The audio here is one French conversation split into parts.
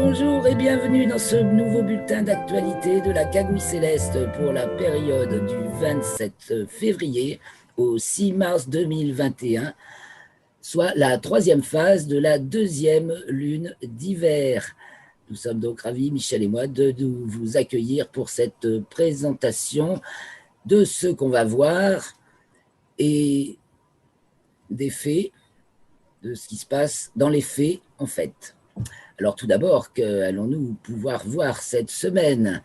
Bonjour et bienvenue dans ce nouveau bulletin d'actualité de la Cagouille Céleste pour la période du 27 février au 6 mars 2021, soit la troisième phase de la deuxième lune d'hiver. Nous sommes donc ravis, Michel et moi, de vous accueillir pour cette présentation de ce qu'on va voir et des faits, de ce qui se passe dans les faits en fait. Alors tout d'abord, qu'allons-nous pouvoir voir cette semaine?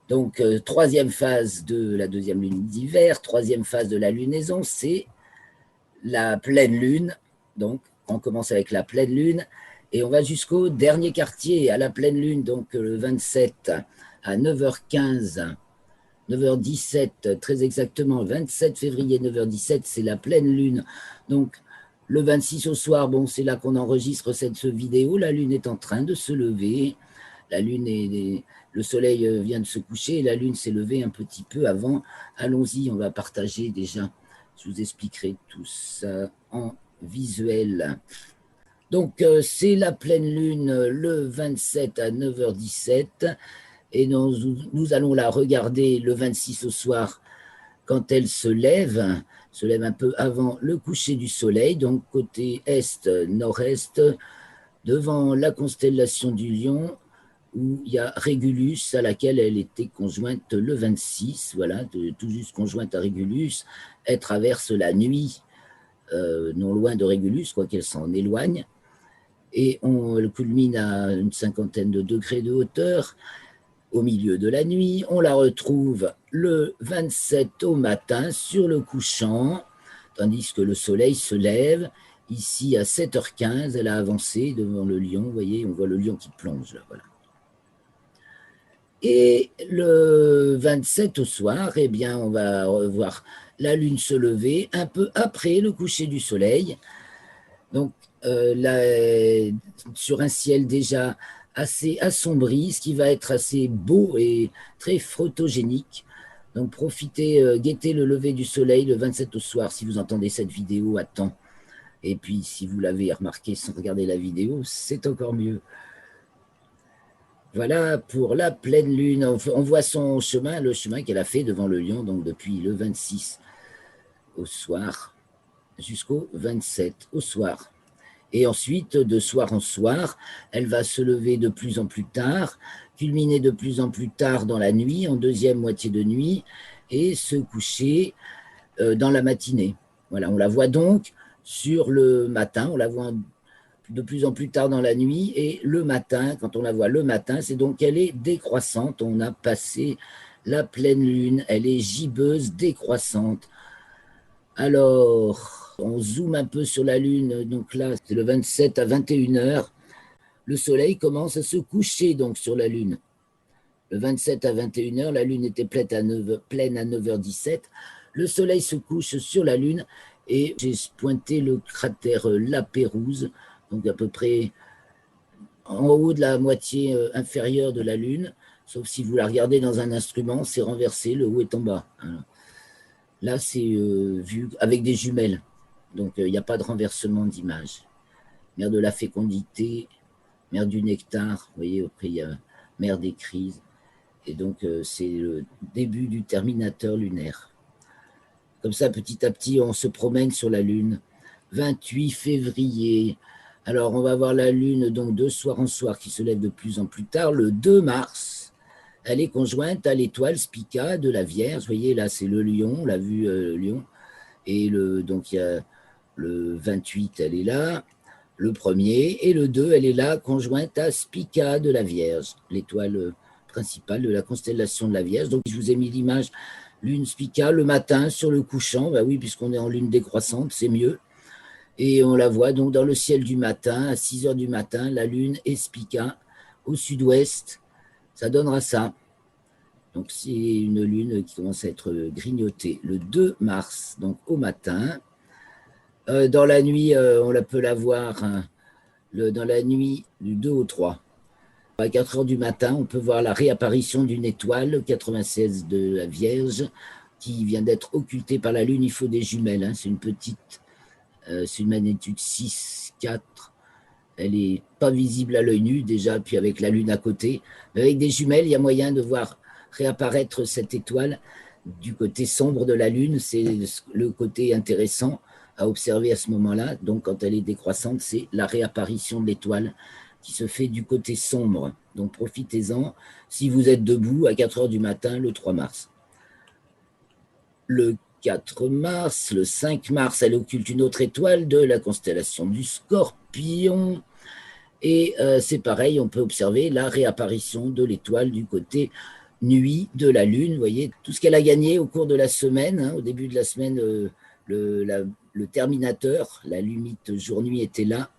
Donc, troisième phase de la deuxième lune d'hiver, troisième phase de la lunaison, c'est la pleine lune. Donc, on commence avec la pleine lune et on va jusqu'au dernier quartier, à la pleine lune, donc le 27 à 9h15, 9h17, très exactement, 27 février, 9h17, c'est la pleine lune. Donc, le 26 au soir, bon, c'est là qu'on enregistre cette vidéo. La lune est en train de se lever. La lune le soleil vient de se coucher et la lune s'est levée un petit peu avant. Allons-y, on va partager déjà. Je vous expliquerai tout ça en visuel. Donc, c'est la pleine lune le 27 à 9h17 et nous allons la regarder le 26 au soir quand elle se lève un peu avant le coucher du soleil, donc côté est-nord-est, devant la constellation du Lion, où il y a Régulus, à laquelle elle était conjointe le 26, voilà, tout juste conjointe à Régulus. Elle traverse la nuit, non loin de Régulus, quoi qu'elle s'en éloigne, et elle culmine à une cinquantaine de degrés de hauteur, au milieu de la nuit. On la retrouve le 27 au matin sur le couchant, tandis que le soleil se lève. Ici, à 7h15, elle a avancé devant le lion. Vous voyez, on voit le lion qui plonge là, voilà. Et le 27 au soir, eh bien, on va revoir la lune se lever un peu après le coucher du soleil. Donc, sur un ciel déjà assez assombri, ce qui va être assez beau et très photogénique. Donc profitez, guettez le lever du soleil le 27 au soir si vous entendez cette vidéo à temps. Et puis si vous l'avez remarqué sans regarder la vidéo, c'est encore mieux. Voilà pour la pleine lune. On voit son chemin, le chemin qu'elle a fait devant le lion, donc depuis le 26 au soir jusqu'au 27 au soir. Et ensuite, de soir en soir, elle va se lever de plus en plus tard, culminer de plus en plus tard dans la nuit, en deuxième moitié de nuit, et se coucher dans la matinée. Voilà, on la voit donc sur le matin, on la voit de plus en plus tard dans la nuit, et le matin, quand on la voit le matin, c'est donc qu'elle est décroissante. On a passé la pleine lune, elle est gibbeuse, décroissante. Alors, on zoome un peu sur la Lune, donc là, c'est le 27 à 21h. Le soleil commence à se coucher donc sur la Lune. Le 27 à 21h, la Lune était pleine à 9h17. Le soleil se couche sur la Lune et j'ai pointé le cratère Lapérouse, donc à peu près en haut de la moitié inférieure de la Lune, sauf si vous la regardez dans un instrument, c'est renversé, le haut est en bas. Là, c'est vu avec des jumelles. Donc, il n'y a pas de renversement d'image. Mer de la fécondité, mer du nectar, vous voyez, après, il y a mer des crises. Et donc, c'est le début du terminateur lunaire. Comme ça, petit à petit, on se promène sur la Lune. 28 février. Alors, on va voir la Lune donc de soir en soir qui se lève de plus en plus tard. Le 2 mars, elle est conjointe à l'étoile Spica de la Vierge. Vous voyez, là, c'est le lion, on l'a vu, lion. Et donc, il y a le 28, elle est là, le premier, et le 2, elle est là, conjointe à Spica de la Vierge, l'étoile principale de la constellation de la Vierge. Donc, je vous ai mis l'image lune Spica le matin sur le couchant. Bah oui, puisqu'on est en lune décroissante, c'est mieux. Et on la voit donc dans le ciel du matin, à 6h du matin, la lune est Spica au sud-ouest. Ça donnera ça. Donc, c'est une lune qui commence à être grignotée le 2 mars, donc au matin. Dans la nuit, on peut la voir dans la nuit du 2 au 3. À 4h du matin, on peut voir la réapparition d'une étoile, 96 de la Vierge, qui vient d'être occultée par la Lune. Il faut des jumelles, hein. C'est une petite, c'est une magnitude 6, 4. Elle n'est pas visible à l'œil nu déjà, puis avec la Lune à côté. Mais avec des jumelles, il y a moyen de voir réapparaître cette étoile du côté sombre de la Lune. C'est le côté intéressant à observer à ce moment-là. Donc quand elle est décroissante, c'est la réapparition de l'étoile qui se fait du côté sombre. Donc profitez-en si vous êtes debout à 4 heures du matin le 3 mars. Le 4 mars, le 5 mars, elle occulte une autre étoile de la constellation du Scorpion. Et c'est pareil, on peut observer la réapparition de l'étoile du côté nuit de la Lune. Vous voyez, tout ce qu'elle a gagné au cours de la semaine, hein, au début de la semaine, le terminateur, la limite jour-nuit était là,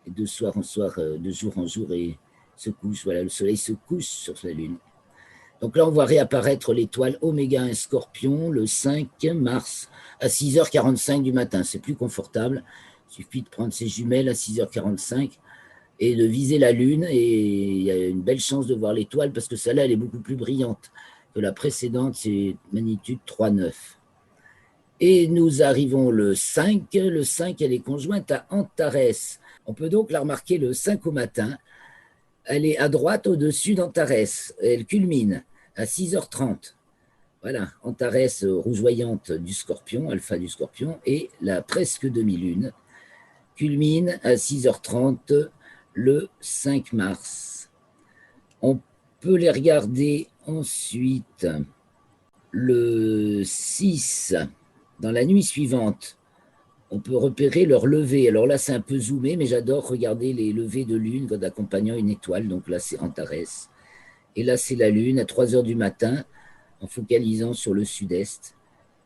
et de soir en soir, de jour en jour, et se couche. Voilà, le soleil se couche sur la Lune. Donc là, on voit réapparaître l'étoile Oméga 1 Scorpion le 5 mars à 6h45 du matin. C'est plus confortable. Il suffit de prendre ses jumelles à 6h45 et de viser la Lune. Et il y a une belle chance de voir l'étoile parce que celle-là, elle est beaucoup plus brillante que la précédente. C'est magnitude 3,9. Et nous arrivons le 5. Le 5, elle est conjointe à Antares. On peut donc la remarquer le 5 au matin. Elle est à droite au-dessus d'Antares. Elle culmine à 6h30. Voilà, Antares rougeoyante du Scorpion, alpha du Scorpion, et la presque demi-lune culmine à 6h30 le 5 mars. On peut les regarder ensuite le 6, dans la nuit suivante. On peut repérer leur lever. Alors là, c'est un peu zoomé, mais j'adore regarder les levées de lune en accompagnant une étoile. Donc là, c'est Antares. Et là, c'est la lune à 3 heures du matin, en focalisant sur le sud-est,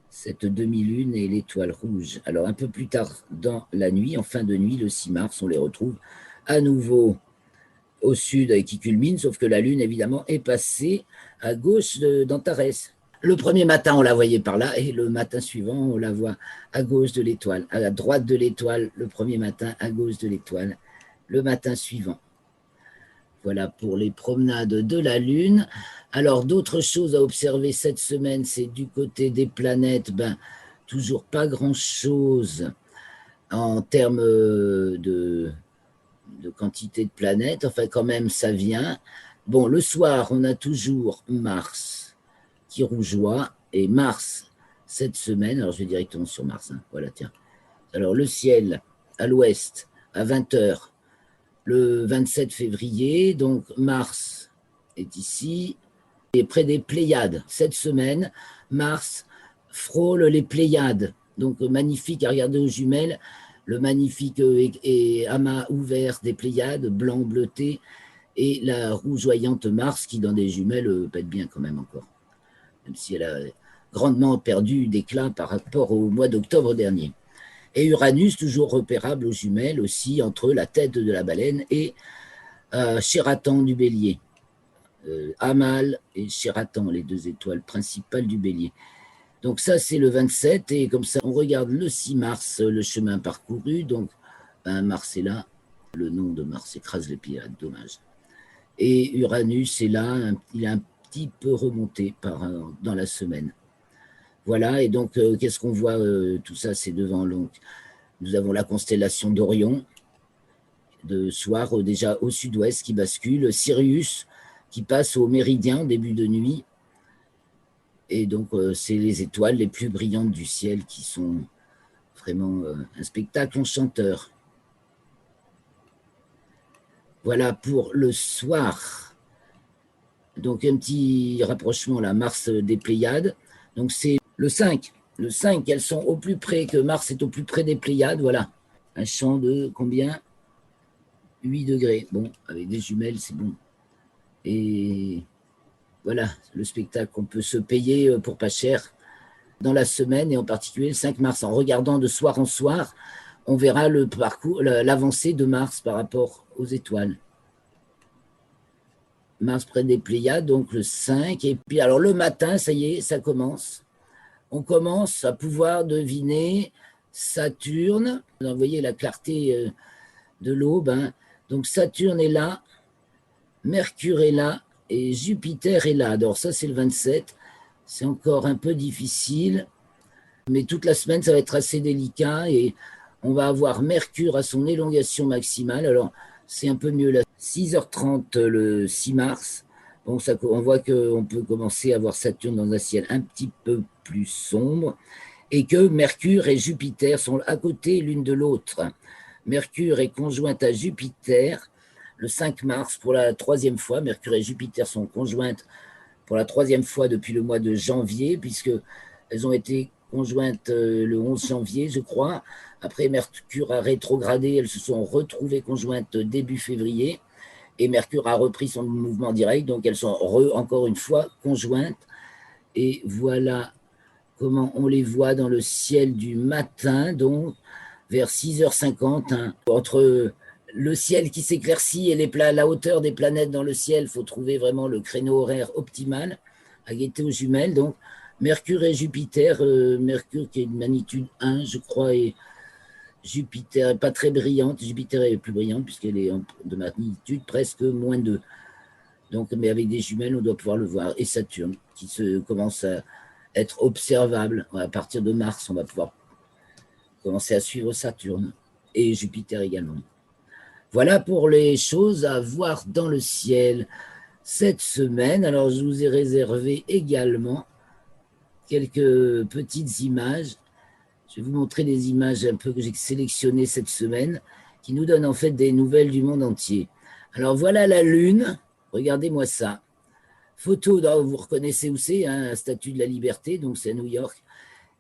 cette demi-lune et l'étoile rouge. Alors un peu plus tard dans la nuit, en fin de nuit, le 6 mars, on les retrouve à nouveau au sud et qui culmine, sauf que la lune, évidemment, est passée à gauche d'Antares. Le premier matin, on la voyait par là, et le matin suivant, on la voit à gauche de l'étoile, à la droite de l'étoile, le premier matin, à gauche de l'étoile, le matin suivant. Voilà pour les promenades de la Lune. Alors, d'autres choses à observer cette semaine, c'est du côté des planètes, toujours pas grand-chose en termes de quantité de planètes. Enfin, quand même, ça vient. Bon, le soir, on a toujours Mars qui rougeoie, et Mars, cette semaine, alors je vais directement sur Mars, hein, voilà, tiens. Alors, le ciel, à l'ouest, à 20h, le 27 février, donc Mars est ici, et près des Pléiades. Cette semaine, Mars frôle les Pléiades, donc magnifique à regarder aux jumelles, le magnifique et amas ouvert des Pléiades, blanc bleuté, et la rougeoyante Mars qui, dans des jumelles, pète bien quand même encore, même si elle a grandement perdu d'éclat par rapport au mois d'octobre dernier. Et Uranus, toujours repérable aux jumelles aussi, entre la tête de la baleine et Shératan du Bélier. Amal et Shératan, les deux étoiles principales du Bélier. Donc ça, c'est le 27, et comme ça, on regarde le 6 mars, le chemin parcouru. Donc, Mars est là, le nom de Mars écrase les pieds, dommage. Et Uranus est là, il est un petit peu remonté dans la semaine. Voilà, et donc, qu'est-ce qu'on voit tout ça, c'est devant. Donc, nous avons la constellation d'Orion, de soir déjà au sud-ouest qui bascule, Sirius qui passe au méridien, début de nuit. Et donc, c'est les étoiles les plus brillantes du ciel qui sont vraiment un spectacle enchanteur. Voilà pour le soir. Donc, un petit rapprochement là, Mars des Pléiades. Donc, c'est le 5. Le 5, elles sont au plus près, que Mars est au plus près des Pléiades. Voilà. Un champ de combien ? 8 degrés. Bon, avec des jumelles, c'est bon. Et voilà, le spectacle qu'on peut se payer pour pas cher dans la semaine, et en particulier le 5 mars. En regardant de soir en soir, on verra le parcours, l'avancée de Mars par rapport aux étoiles. Mars près des Pléiades, donc le 5. Et puis, alors le matin, ça y est, ça commence. On commence à pouvoir deviner Saturne. Vous voyez la clarté de l'aube. Hein. Donc Saturne est là, Mercure est là, et Jupiter est là. Alors ça, c'est le 27. C'est encore un peu difficile, mais toute la semaine, ça va être assez délicat, et on va avoir Mercure à son élongation maximale. Alors, c'est un peu mieux là. 6h30 le 6 mars. Bon, on voit qu'on peut commencer à voir Saturne dans un ciel un petit peu plus sombre et que Mercure et Jupiter sont à côté l'une de l'autre. Mercure est conjointe à Jupiter le 5 mars pour la 3e fois. Mercure et Jupiter sont conjointes pour la 3e fois depuis le mois de janvier, puisqu'elles ont été conjointes le 11 janvier, je crois. Après, Mercure a rétrogradé, elles se sont retrouvées conjointes début février, et Mercure a repris son mouvement direct, donc elles sont encore une fois conjointes. Et voilà comment on les voit dans le ciel du matin, donc vers 6h50, hein, entre le ciel qui s'éclaircit et la hauteur des planètes dans le ciel, il faut trouver vraiment le créneau horaire optimal à guetter aux jumelles. Donc, Mercure et Jupiter, Mercure qui est de magnitude 1, je crois, et Jupiter n'est pas très brillante. Jupiter est plus brillante puisqu'elle est de magnitude presque moins 2. Donc, mais avec des jumelles, on doit pouvoir le voir. Et Saturne, qui commence à être observable. À partir de mars, on va pouvoir commencer à suivre Saturne et Jupiter également. Voilà pour les choses à voir dans le ciel cette semaine. Alors, je vous ai réservé également quelques petites images. Je vais vous montrer des images un peu que j'ai sélectionnées cette semaine qui nous donnent en fait des nouvelles du monde entier. Alors, voilà la Lune. Regardez-moi ça. Photo, vous reconnaissez où c'est, hein, la Statue de la Liberté, donc c'est à New York.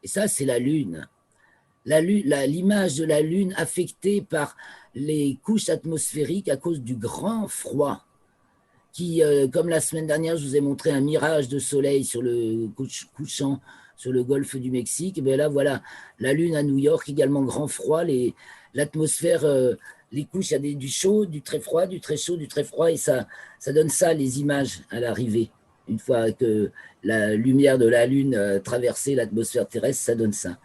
Et ça, c'est la Lune. L'image de la Lune affectée par les couches atmosphériques à cause du grand froid qui, comme la semaine dernière, je vous ai montré un mirage de soleil sur le couchant sur le golfe du Mexique. Et bien là, voilà, la Lune à New York, également grand froid, l'atmosphère, les couches, il y a du chaud, du très froid, du très chaud, du très froid, et ça donne ça, les images à l'arrivée. Une fois que la lumière de la Lune a traversé l'atmosphère terrestre, ça donne ça.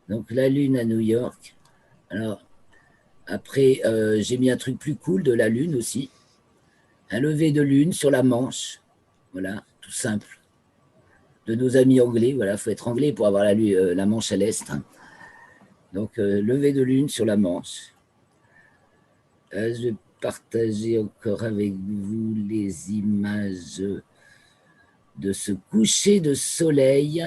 Donc la Lune à New York. Alors, après, j'ai mis un truc plus cool de la Lune aussi. Un lever de Lune sur la Manche. Voilà, tout simple. De nos amis anglais. Voilà, il faut être anglais pour avoir la Manche à l'est. Hein. Donc, lever de Lune sur la Manche. Je vais partager encore avec vous les images de ce coucher de soleil.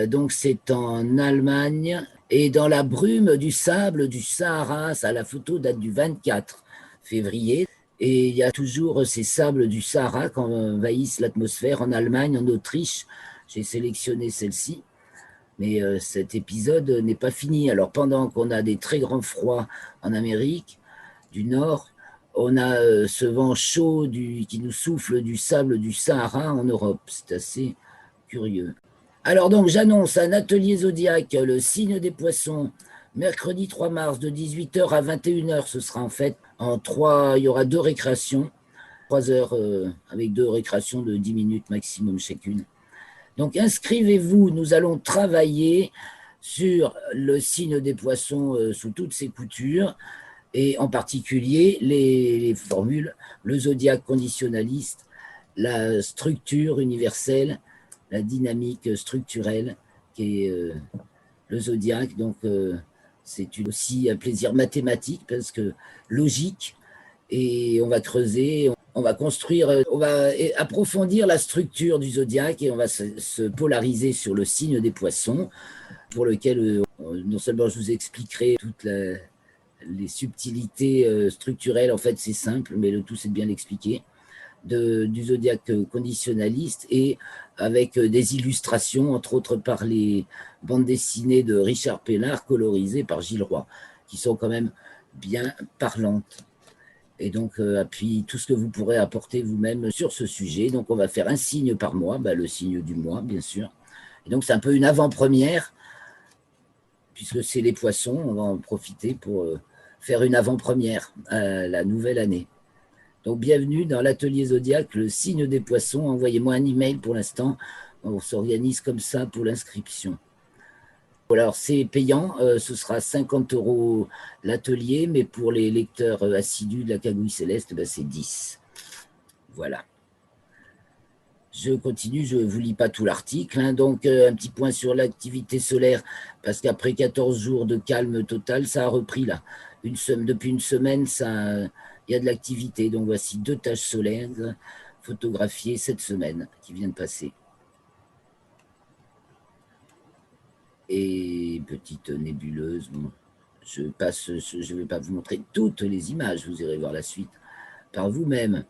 Donc, c'est en Allemagne. Et dans la brume du sable du Sahara, ça, la photo date du 24 février. Et il y a toujours ces sables du Sahara qui envahissent l'atmosphère en Allemagne, en Autriche. J'ai sélectionné celle-ci. Mais cet épisode n'est pas fini. Alors, pendant qu'on a des très grands froids en Amérique du Nord, on a ce vent chaud qui nous souffle du sable du Sahara en Europe. C'est assez curieux. Alors donc, j'annonce un atelier zodiaque, le signe des poissons, mercredi 3 mars de 18h à 21h. Ce sera en fait il y aura 2 récréations, 3 heures avec 2 récréations de 10 minutes maximum chacune. Donc inscrivez-vous, nous allons travailler sur le signe des poissons sous toutes ses coutures, et en particulier les formules, le zodiaque conditionnaliste, la structure universelle, la dynamique structurelle qui est le zodiaque. Donc, c'est aussi un plaisir mathématique parce que logique. Et on va creuser, on va construire, on va approfondir la structure du zodiaque et on va se polariser sur le signe des poissons pour lequel non seulement je vous expliquerai toutes les subtilités structurelles. En fait, c'est simple, mais le tout, c'est de bien l'expliquer. Du zodiaque conditionnaliste et avec des illustrations, entre autres par les bandes dessinées de Richard Pellard, colorisées par Gilles Roy, qui sont quand même bien parlantes. Et donc, appuie tout ce que vous pourrez apporter vous-même sur ce sujet. Donc, on va faire un signe par mois, le signe du mois, bien sûr. Et donc, c'est un peu une avant-première, puisque c'est les poissons, on va en profiter pour faire une avant-première à la nouvelle année. Donc, bienvenue dans l'atelier Zodiac, le signe des poissons. Envoyez-moi un email pour l'instant. On s'organise comme ça pour l'inscription. Alors, c'est payant. Ce sera 50 € l'atelier, mais pour les lecteurs assidus de la Cagouille Céleste, c'est 10. Voilà. Je continue, je ne vous lis pas tout l'article. Hein. Donc, un petit point sur l'activité solaire, parce qu'après 14 jours de calme total, ça a repris là. Depuis une semaine, il y a de l'activité. Donc, voici 2 taches solaires photographiées cette semaine qui viennent de passer. Et petite nébuleuse. Bon, je ne vais pas vous montrer toutes les images, vous irez voir la suite par vous-même.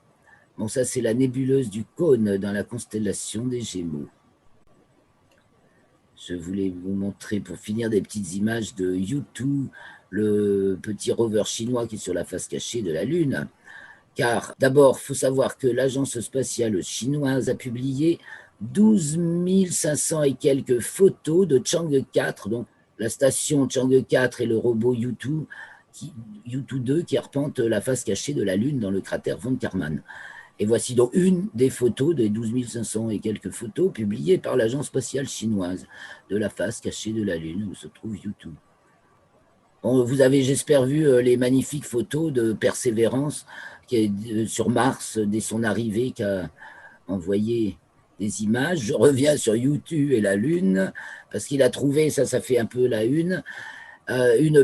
Bon, ça, c'est la nébuleuse du Cône dans la constellation des Gémeaux. Je voulais vous montrer, pour finir, des petites images de Yutu, le petit rover chinois qui est sur la face cachée de la Lune. Car, d'abord, il faut savoir que l'agence spatiale chinoise a publié 12 500 et quelques photos de Chang'e 4, donc la station Chang'e 4 et le robot Yutu 2 qui arpente la face cachée de la Lune dans le cratère von Karman. Et voici donc une des photos, des 12 500 et quelques photos publiées par l'agence spatiale chinoise de la face cachée de la Lune où se trouve Yutu. Bon, vous avez, j'espère, vu les magnifiques photos de Persévérance qui est sur Mars dès son arrivée, qui a envoyé des images. Je reviens sur Yutu et la Lune, parce qu'il a trouvé, ça fait un peu la une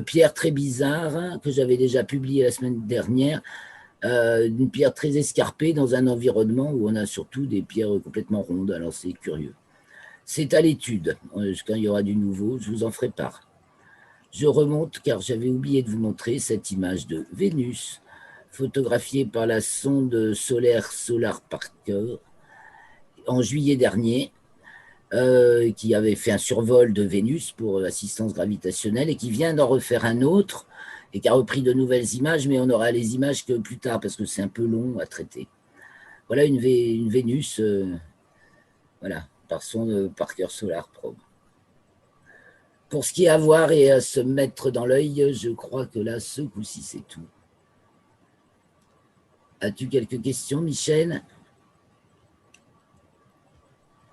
pierre très bizarre que j'avais déjà publiée la semaine dernière, une pierre très escarpée dans un environnement où on a surtout des pierres complètement rondes. Alors c'est curieux. C'est à l'étude. Quand il y aura du nouveau, je vous en ferai part. Je remonte car j'avais oublié de vous montrer cette image de Vénus, photographiée par la sonde solaire Solar Parker en juillet dernier, qui avait fait un survol de Vénus pour assistance gravitationnelle et qui vient d'en refaire un autre et qui a repris de nouvelles images, mais on aura les images que plus tard parce que c'est un peu long à traiter. Voilà une Vénus, voilà, par son Parker Solar Probe. Pour ce qui est à voir et à se mettre dans l'œil, je crois que là, ce coup-ci, c'est tout. As-tu quelques questions, Michel?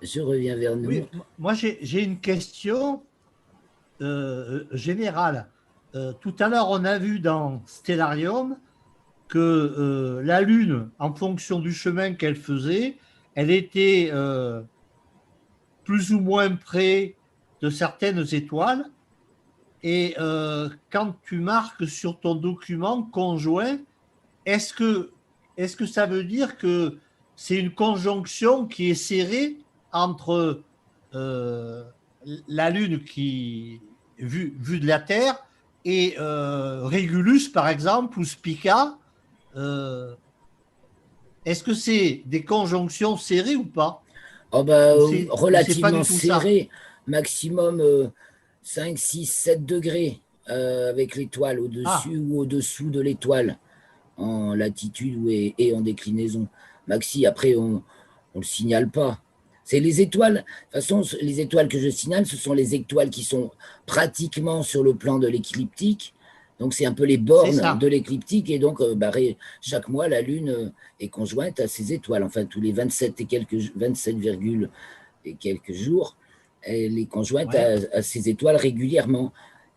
Je reviens vers nous. Oui, moi j'ai une question générale. Tout à l'heure, on a vu dans Stellarium que la Lune, en fonction du chemin qu'elle faisait, elle était plus ou moins près de certaines étoiles. Et quand tu marques sur ton document conjoint, est-ce que ça veut dire que c'est une conjonction qui est serrée entre la Lune qui vue de la Terre et Régulus, par exemple, ou Spica? Est-ce que c'est des conjonctions serrées ou pas? Oh bah, C'est pas relativement du tout ça. serré, maximum 5, 6, 7 degrés avec l'étoile au-dessus Ah, ou au-dessous de l'étoile, en latitude et en déclinaison. Maxi, après, on ne le signale pas. C'est les étoiles, de toute façon, les étoiles que je signale, ce sont les étoiles qui sont pratiquement sur le plan de l'écliptique. Donc, c'est un peu les c'est bornes de ça. l'écliptique. Et donc, chaque mois, la Lune est conjointe à ces étoiles. Enfin, tous les 27 et quelques jours, elle est conjointe Ouais. à ces étoiles régulièrement.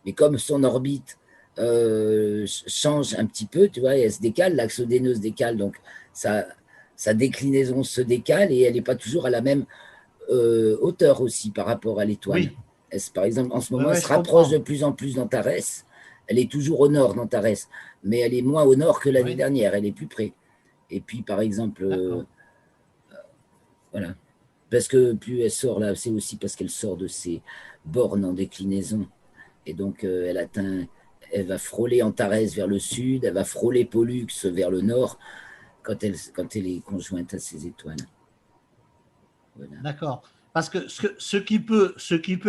Mais comme son orbite change un petit peu, tu vois, elle se décale, l'axe odéneux se décale, donc sa déclinaison se décale et elle n'est pas toujours à la même hauteur aussi par rapport à l'étoile. Oui. Par exemple, en ce moment, elle Ouais, se je rapproche de comprends. plus en plus d'Antares. Elle est toujours au nord d'Antares, mais elle est moins au nord que l'année Oui. dernière, elle est plus près. Et puis, par exemple, D'accord. voilà, parce que plus elle sort là, c'est aussi parce qu'elle sort de ses bornes en déclinaison. Et donc, elle va frôler Antares vers le sud, elle va frôler Pollux vers le nord, quand elle est conjointe à ces étoiles. Voilà. D'accord. Parce que ce qui peut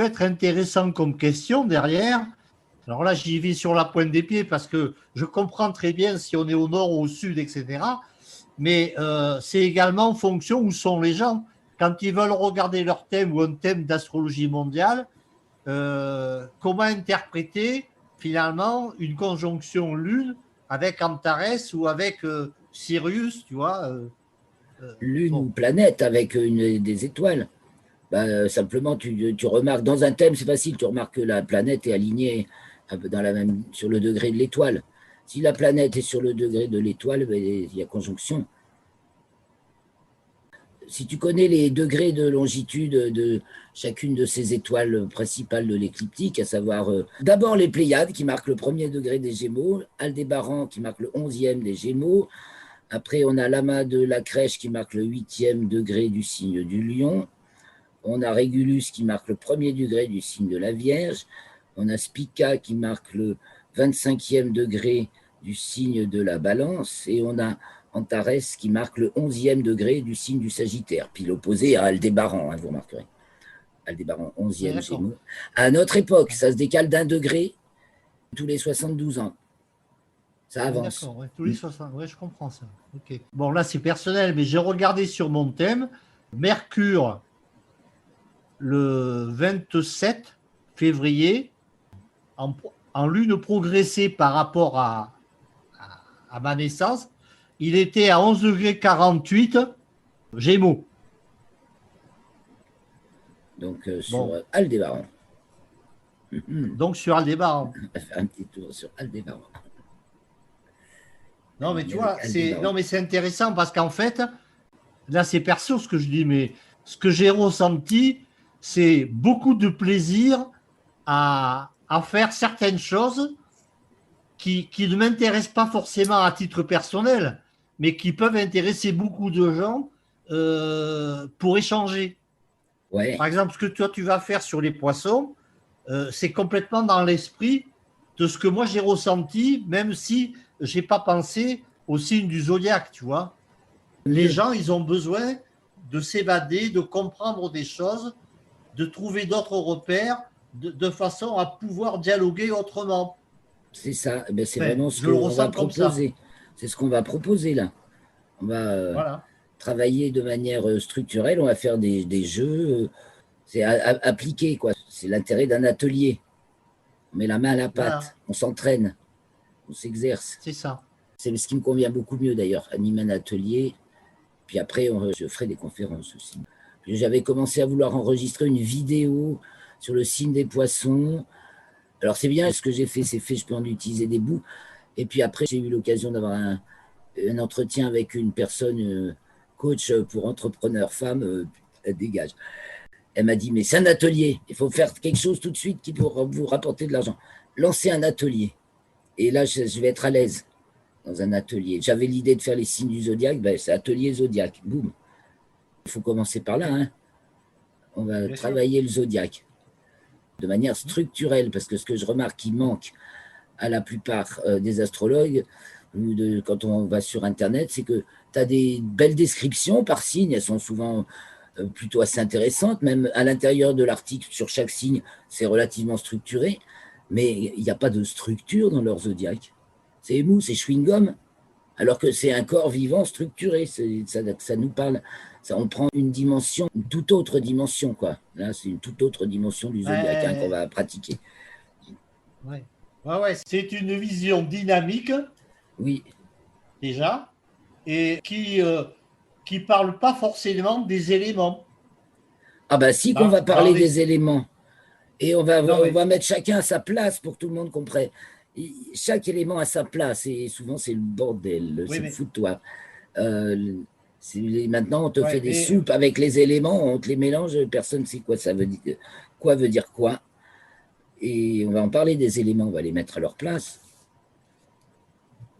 être intéressant comme question derrière, alors là, j'y vais sur la pointe des pieds parce que je comprends très bien si on est au nord ou au sud, etc. Mais c'est également en fonction où sont les gens. Quand ils veulent regarder leur thème ou un thème d'astrologie mondiale, comment interpréter finalement une conjonction lune avec Antares ou avec Sirius, tu vois Lune ou bon. planète avec des étoiles. Simplement, tu remarques, dans un thème, c'est facile, tu remarques que la planète est alignée sur le degré de l'étoile. Si la planète est sur le degré de l'étoile, il y a conjonction. Si tu connais les degrés de longitude de chacune de ces étoiles principales de l'écliptique, à savoir d'abord les Pléiades qui marquent le premier degré des Gémeaux, Aldébaran qui marque le 11e des Gémeaux, après on a l'amas de la Crèche qui marque le 8e degré du signe du Lion, on a Régulus qui marque le premier degré du signe de la Vierge, on a Spica qui marque le 25e degré du signe de la Balance, et on a Antares qui marque le 11e degré du signe du Sagittaire, puis l'opposé à Aldébaran, hein, vous remarquerez. Aldébaran, 11e Ouais, Gémeaux. À notre époque, ça se décale d'1 degré tous les 72 ans. Ça avance. D'accord, ouais, tous les 60, ouais, je comprends ça. Ok. Bon, là, c'est personnel, mais j'ai regardé sur mon thème. Mercure, le 27 février, en lune progressée par rapport à ma naissance, il était à 11 degrés 48 Gémeaux. Donc, sur Aldébaran. Donc, sur Aldébaran. On va faire un petit tour sur Aldébaran. Non, mais tu vois, c'est intéressant parce qu'en fait, là, c'est perso ce que je dis, mais ce que j'ai ressenti, c'est beaucoup de plaisir à faire certaines choses qui ne m'intéressent pas forcément à titre personnel, mais qui peuvent intéresser beaucoup de gens pour échanger. Ouais. Par exemple, ce que toi, tu vas faire sur les poissons, c'est complètement dans l'esprit de ce que moi j'ai ressenti, même si je n'ai pas pensé au signe du zodiaque, tu vois. Les gens, ils ont besoin de s'évader, de comprendre des choses, de trouver d'autres repères, de façon à pouvoir dialoguer autrement. C'est ça, ben, c'est Enfin, vraiment ce je le qu'on va ressens comme ça. proposer. C'est ce qu'on va proposer là. On va Voilà. travailler de manière structurelle, on va faire des jeux, c'est appliqué, quoi. C'est l'intérêt d'un atelier. On met la main à la pâte, Voilà. on s'entraîne, on s'exerce. C'est ça. C'est ce qui me convient beaucoup mieux d'ailleurs, animer un atelier. Puis après, je ferai des conférences aussi. J'avais commencé à vouloir enregistrer une vidéo sur le signe des poissons. Alors c'est bien, ce que j'ai fait, c'est fait, je peux en utiliser des bouts. Et puis après, j'ai eu l'occasion d'avoir un entretien avec une personne, coach pour entrepreneurs femmes, elle dégage. Elle m'a dit, mais c'est un atelier, il faut faire quelque chose tout de suite qui pourra vous rapporter de l'argent. Lancez un atelier. Et là, je vais être à l'aise dans un atelier. J'avais l'idée de faire les signes du zodiaque, ben, c'est atelier zodiaque, boum. Il faut commencer par là. Hein. On va Bien travailler sûr. le zodiaque de manière structurelle, parce que ce que je remarque qui manque à la plupart des astrologues, ou quand on va sur Internet, c'est que tu as des belles descriptions par signe, elles sont souvent plutôt assez intéressantes, même à l'intérieur de l'article sur chaque signe, c'est relativement structuré, mais il n'y a pas de structure dans leur zodiaque. C'est mou, c'est chewing-gum, alors que c'est un corps vivant structuré, ça nous parle, ça, on prend une dimension, une toute autre dimension, quoi. Là, c'est une toute autre dimension du zodiaque qu'on va pratiquer. Ouais. Ouais, c'est une vision dynamique, oui, déjà, et qui parle pas forcément des éléments. Ah ben si qu'on va parler des éléments, et on va mettre chacun à sa place pour que tout le monde comprenne. Chaque élément a sa place, et souvent c'est le bordel, c'est le foutoir. Maintenant, on te fait des soupes avec les éléments, on te les mélange, personne ne sait quoi ça veut dire, quoi veut dire quoi. Et on va en parler des éléments, on va les mettre à leur place.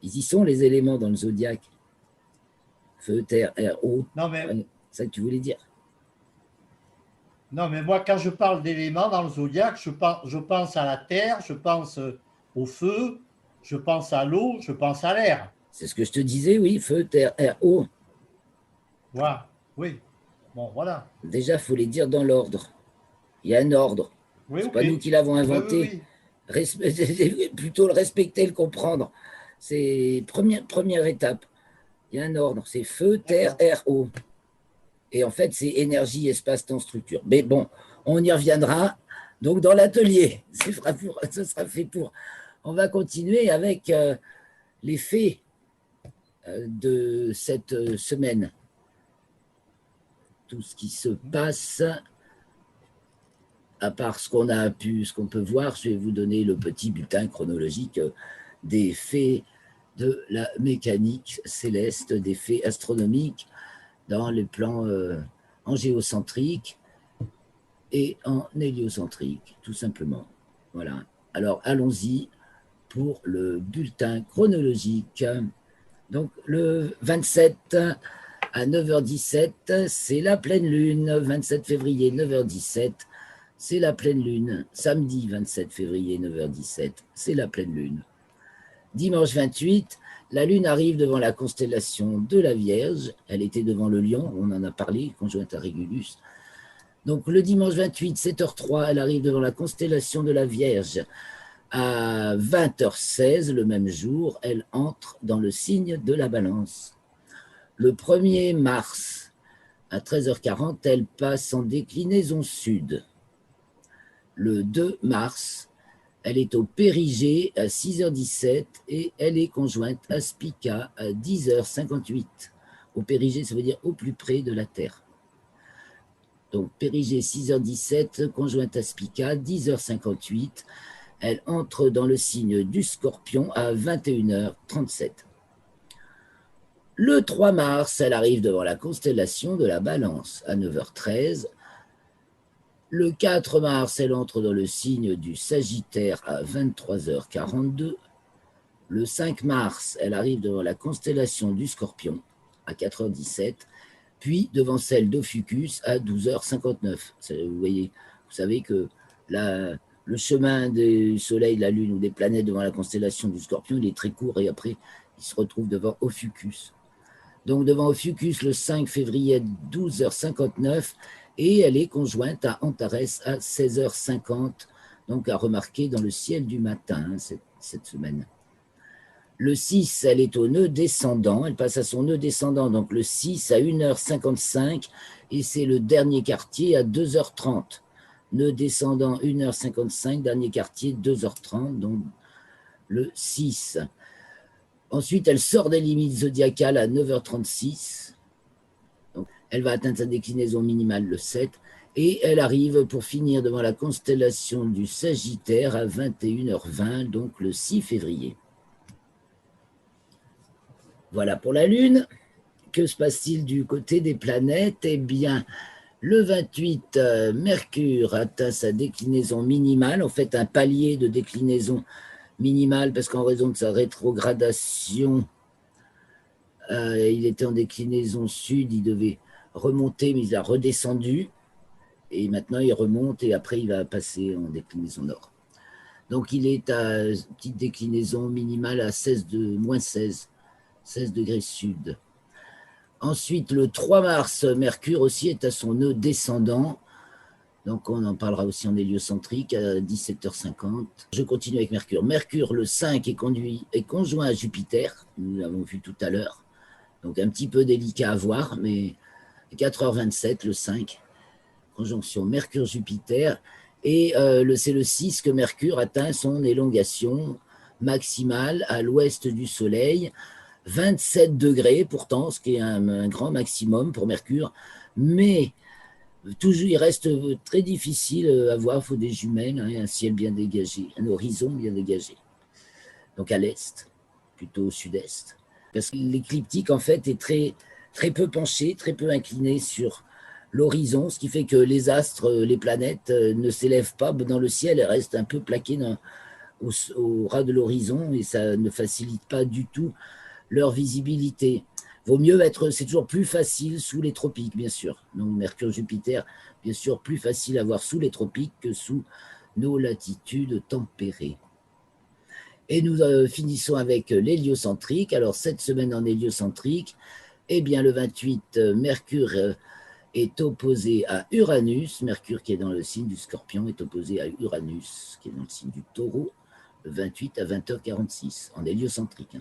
Ils y sont, les éléments dans le zodiaque. Feu, terre, air, eau. Non, mais... C'est ça que tu voulais dire. Non, mais moi, quand je parle d'éléments dans le zodiaque, je pense à la terre, je pense au feu, je pense à l'eau, je pense à l'air. C'est ce que je te disais, oui, feu, terre, air, eau. Voilà, oui. Bon, voilà. Déjà, il faut les dire dans l'ordre. Il y a un ordre. Oui, c'est pas nous qui l'avons inventé. Plutôt le respecter, le comprendre. C'est première étape. Il y a un ordre. C'est feu, terre, air, eau. Et en fait, c'est énergie, espace, temps, structure. Mais bon, on y reviendra. Donc, dans l'atelier, ce sera fait pour. On va continuer avec les faits de cette semaine. Tout ce qui se passe, à part ce qu'on peut voir, je vais vous donner le petit bulletin chronologique des faits de la mécanique céleste, des faits astronomiques dans les plans en géocentrique et en héliocentrique, tout simplement. Voilà. Alors, allons-y pour le bulletin chronologique. Donc, le 27 à 9h17, c'est la pleine lune. 27 février, 9h17, c'est la pleine lune. Samedi 27 février, 9h17, c'est la pleine lune. Dimanche 28, la lune arrive devant la constellation de la Vierge. Elle était devant le Lion, on en a parlé, conjointe à Régulus. Donc, le dimanche 28, 7h03, elle arrive devant la constellation de la Vierge. À 20h16, le même jour, elle entre dans le signe de la Balance. Le 1er mars, à 13h40, elle passe en déclinaison sud. Le 2 mars, elle est au périgée à 6h17 et elle est conjointe à Spica à 10h58. Au périgée, ça veut dire au plus près de la Terre. Donc, périgée 6h17, conjointe à Spica, 10h58. Elle entre dans le signe du Scorpion à 21h37. Le 3 mars, elle arrive devant la constellation de la Balance à 9h13. Le 4 mars, elle entre dans le signe du Sagittaire à 23h42. Le 5 mars, elle arrive devant la constellation du Scorpion à 4h17. Puis devant celle d'Ophiuchus à 12h59. Vous savez que le chemin du Soleil, de la Lune ou des planètes devant la constellation du Scorpion, il est très court et après, il se retrouve devant Ophiuchus. Donc devant Ophiuchus, le 5 février, 12h59, et elle est conjointe à Antares à 16h50, donc à remarquer dans le ciel du matin cette semaine. Le 6, elle est au nœud descendant, elle passe à son nœud descendant, donc le 6 à 1h55, et c'est le dernier quartier à 2h30. Nœud descendant 1h55, dernier quartier 2h30, donc le 6. Ensuite, elle sort des limites zodiacales à 9h36. Donc, elle va atteindre sa déclinaison minimale le 7. Et elle arrive pour finir devant la constellation du Sagittaire à 21h20, donc le 6 février. Voilà pour la Lune. Que se passe-t-il du côté des planètes? Eh bien, le 28, Mercure atteint sa déclinaison minimale, en fait un palier de déclinaison minimale, parce qu'en raison de sa rétrogradation, il était en déclinaison sud, il devait remonter, mais il a redescendu, et maintenant il remonte, et après il va passer en déclinaison nord. Donc il est à petite déclinaison minimale à moins 16 degrés sud. Ensuite, le 3 mars, Mercure aussi est à son nœud descendant. Donc, on en parlera aussi en héliocentrique à 17h50. Je continue avec Mercure. Mercure, le 5, est conjoint à Jupiter. Nous l'avons vu tout à l'heure. Donc, un petit peu délicat à voir, mais 4h27, le 5, conjonction Mercure-Jupiter. Et c'est le 6 que Mercure atteint son élongation maximale à l'ouest du Soleil. 27 degrés pourtant, ce qui est un grand maximum pour Mercure, mais toujours, il reste très difficile à voir, il faut des jumelles, un ciel bien dégagé, un horizon bien dégagé. Donc à l'est, plutôt au sud-est. Parce que l'écliptique, en fait, est très, très peu penché, très peu incliné sur l'horizon, ce qui fait que les astres, les planètes ne s'élèvent pas dans le ciel, elles restent un peu plaquées au ras de l'horizon et ça ne facilite pas du tout leur visibilité. Vaut mieux c'est toujours plus facile sous les tropiques, bien sûr. Donc Mercure-Jupiter, bien sûr, plus facile à voir sous les tropiques que sous nos latitudes tempérées. Et nous finissons avec l'héliocentrique. Alors cette semaine en héliocentrique, eh bien le 28, Mercure est opposé à Uranus. Mercure qui est dans le signe du Scorpion est opposé à Uranus qui est dans le signe du Taureau, le 28 à 20h46 en héliocentrique.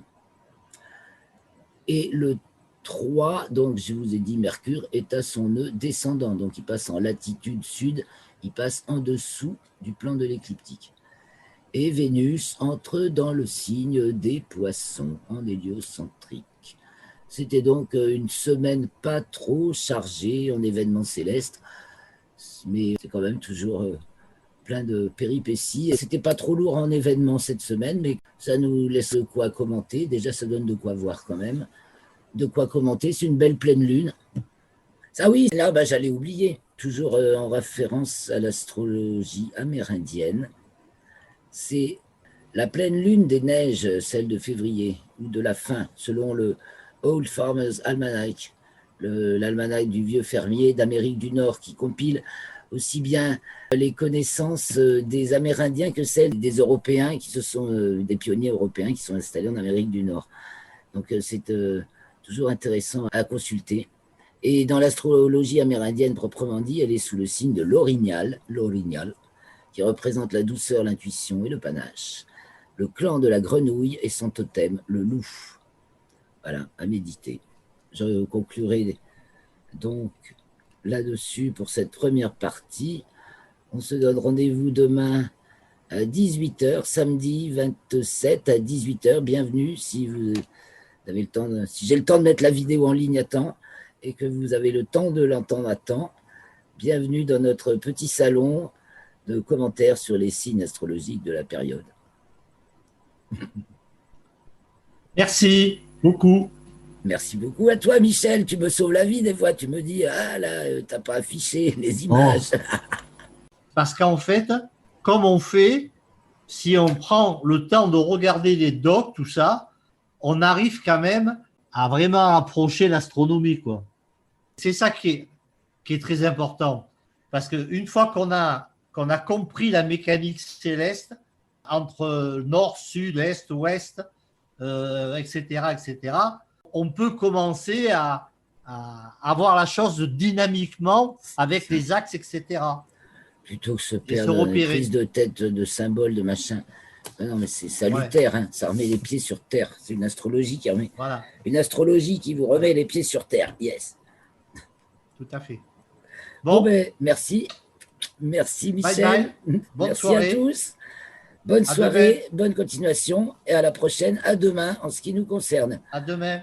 Et le 3, donc je vous ai dit, Mercure est à son nœud descendant, donc il passe en latitude sud, il passe en dessous du plan de l'écliptique. Et Vénus entre dans le signe des Poissons en héliocentrique. C'était donc une semaine pas trop chargée en événements célestes, mais c'est quand même toujours plein de péripéties. C'était pas trop lourd en événements cette semaine, mais ça nous laisse de quoi commenter. Déjà, ça donne de quoi voir quand même. De quoi commenter. C'est une belle pleine lune. Ça oui, là, bah, j'allais oublier. Toujours en référence à l'astrologie amérindienne. C'est la pleine lune des neiges, celle de février, ou de la fin, selon le Old Farmer's Almanac, l'almanach du vieux fermier d'Amérique du Nord, qui compile aussi bien les connaissances des Amérindiens que celles des Européens, des pionniers européens qui sont installés en Amérique du Nord. Donc c'est toujours intéressant à consulter. Et dans l'astrologie amérindienne proprement dit, elle est sous le signe de l'orignal, qui représente la douceur, l'intuition et le panache. Le clan de la grenouille et son totem, le loup. Voilà, à méditer. Je conclurai donc là-dessus pour cette première partie. On se donne rendez-vous demain à 18h, samedi 27 à 18h. Bienvenue si vous avez le temps, si j'ai le temps de mettre la vidéo en ligne à temps et que vous avez le temps de l'entendre à temps. Bienvenue dans notre petit salon de commentaires sur les signes astrologiques de la période. Merci beaucoup. Merci beaucoup à toi, Michel. Tu me sauves la vie des fois. Tu me dis, ah là, t'as pas affiché les images. Parce qu'en fait, comme on fait, si on prend le temps de regarder les docs, tout ça, on arrive quand même à vraiment approcher l'astronomie, quoi. C'est ça qui est très important. Parce qu'une fois qu'on a compris la mécanique céleste entre nord, sud, est, ouest, etc., etc., on peut commencer à avoir la chose dynamiquement avec les axes, etc. Plutôt que se perdre dans une prise de tête de symboles, de machin. Non, mais c'est salutaire, hein. Ça remet les pieds sur terre. C'est une astrologie qui remet. Voilà. Une astrologie qui vous remet les pieds sur terre. Yes. Tout à fait. Bon ben, merci. Merci, Michel. Bye bye. Merci soirée à tous. Bonne soirée, bonne continuation et à la prochaine. À demain en ce qui nous concerne. À demain.